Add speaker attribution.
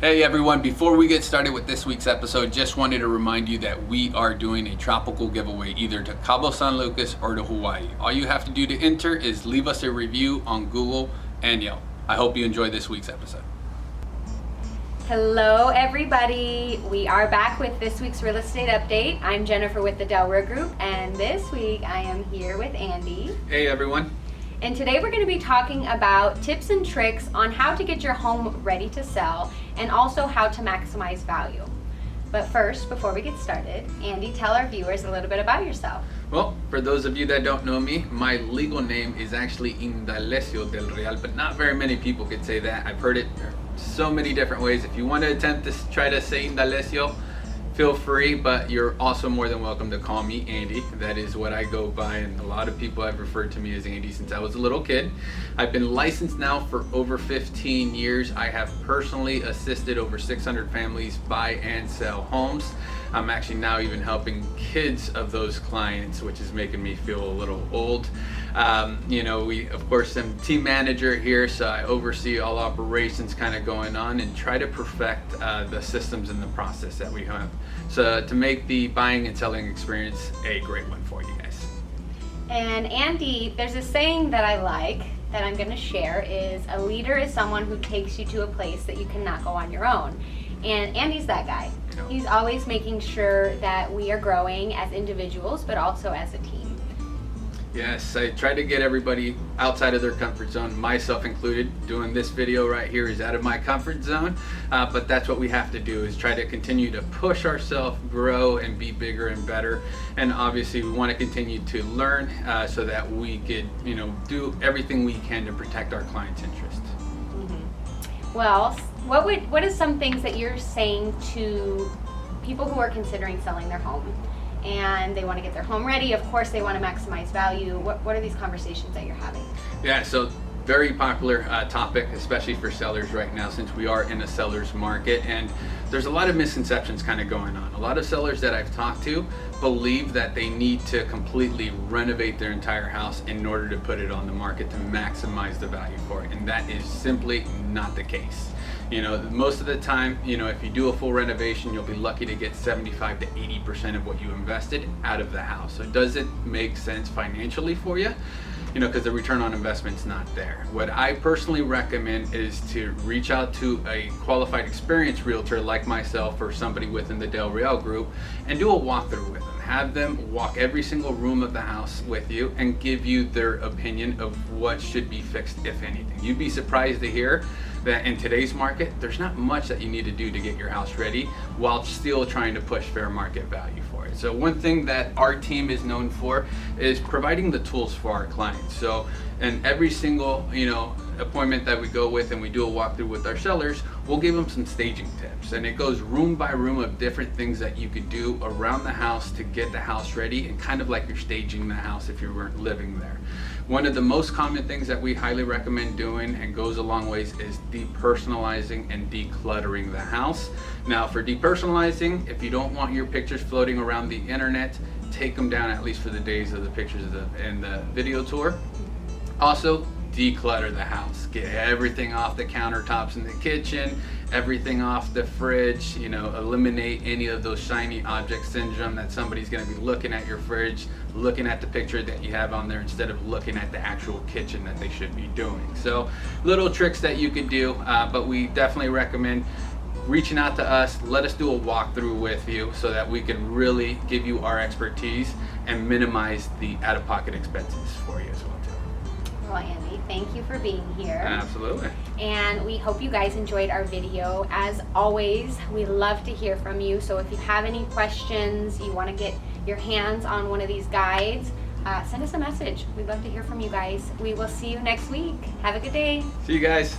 Speaker 1: Hey everyone, before we get started with this week's episode, just wanted to remind you that we are doing a tropical giveaway either to Cabo San Lucas or to Hawaii. All you have to do to enter is leave us a review on Google and Yelp. I hope you enjoy this week's episode.
Speaker 2: Hello everybody, we are back with this week's real estate update. I'm Jennifer with the Delaware Group, and this week I am here with Andy.
Speaker 1: Hey everyone.
Speaker 2: And today we're going to be talking about tips and tricks on how to get your home ready to sell and also how to maximize value. But first, before we get started, Andy, tell our viewers a little bit about yourself.
Speaker 1: Well, for those of you that don't know me, my legal name is actually Indalecio del Real, but not very many people could say that. I've heard it so many different ways. If you want to attempt to try to say Indalecio, feel free, but you're also more than welcome to call me Andy. That is what I go by, and a lot of people have referred to me as Andy since I was a little kid. I've been licensed now for over 15 years. I have personally assisted over 600 families buy and sell homes. I'm actually now even helping kids of those clients, which is making me feel a little old. We, of course, I'm team manager here, so I oversee all operations kind of going on and try to perfect the systems and the process that we have. So to make the buying and selling experience a great one for you guys.
Speaker 2: And Andy, there's a saying that I like that I'm going to share is a leader is someone who takes you to a place that you cannot go on your own. And Andy's that guy. He's always making sure that we are growing as individuals, but also as a team.
Speaker 1: Yes, I try to get everybody outside of their comfort zone, myself included. Doing this video right here is out of my comfort zone, but that's what we have to do, is try to continue to push ourselves, grow, and be bigger and better. And obviously we want to continue to learn so that we could, do everything we can to protect our clients' interest.
Speaker 2: Well, what is some things that you're saying to people who are considering selling their home and they want to get their home ready? Of course, they want to maximize value. What are these conversations that you're having?
Speaker 1: Yeah, so very popular topic, especially for sellers right now, since we are in a seller's market, and there's a lot of misconceptions kind of going on. A lot of sellers that I've talked to believe that they need to completely renovate their entire house in order to put it on the market to maximize the value for it, and that is simply not the case. Most of the time, if you do a full renovation, you'll be lucky to get 75 to 80% of what you invested out of the house. So does it make sense financially for you? Because the return on investment's not there. What I personally recommend is to reach out to a qualified experienced realtor like myself or somebody within the Del Real group and do a walkthrough with them. Have them walk every single room of the house with you and give you their opinion of what should be fixed, if anything. You'd be surprised to hear that in today's market, there's not much that you need to do to get your house ready while still trying to push fair market value for it. So one thing that our team is known for is providing the tools for our clients. So in every single, appointment that we go with and we do a walkthrough with our sellers, we'll give them some staging tips, and it goes room by room of different things that you could do around the house to get the house ready, and kind of like you're staging the house if you weren't living there. One of the most common things that we highly recommend doing and goes a long ways is depersonalizing and decluttering the house. Now for depersonalizing, if you don't want your pictures floating around the internet, take them down at least for the days of the pictures and the video tour. Also, declutter the house. Get everything off the countertops in the kitchen, everything off the fridge, eliminate any of those shiny object syndrome that somebody's going to be looking at your fridge, looking at the picture that you have on there instead of looking at the actual kitchen that they should be doing. So little tricks that you could do, but we definitely recommend reaching out to us. Let us do a walkthrough with you so that we can really give you our expertise and minimize the out-of-pocket expenses for you as well too.
Speaker 2: Well, Andy, thank you for being here.
Speaker 1: Absolutely.
Speaker 2: And we hope you guys enjoyed our video. As always, we love to hear from you. So if you have any questions, you want to get your hands on one of these guides, send us a message. We'd love to hear from you guys. We will see you next week. Have a good day.
Speaker 1: See you guys.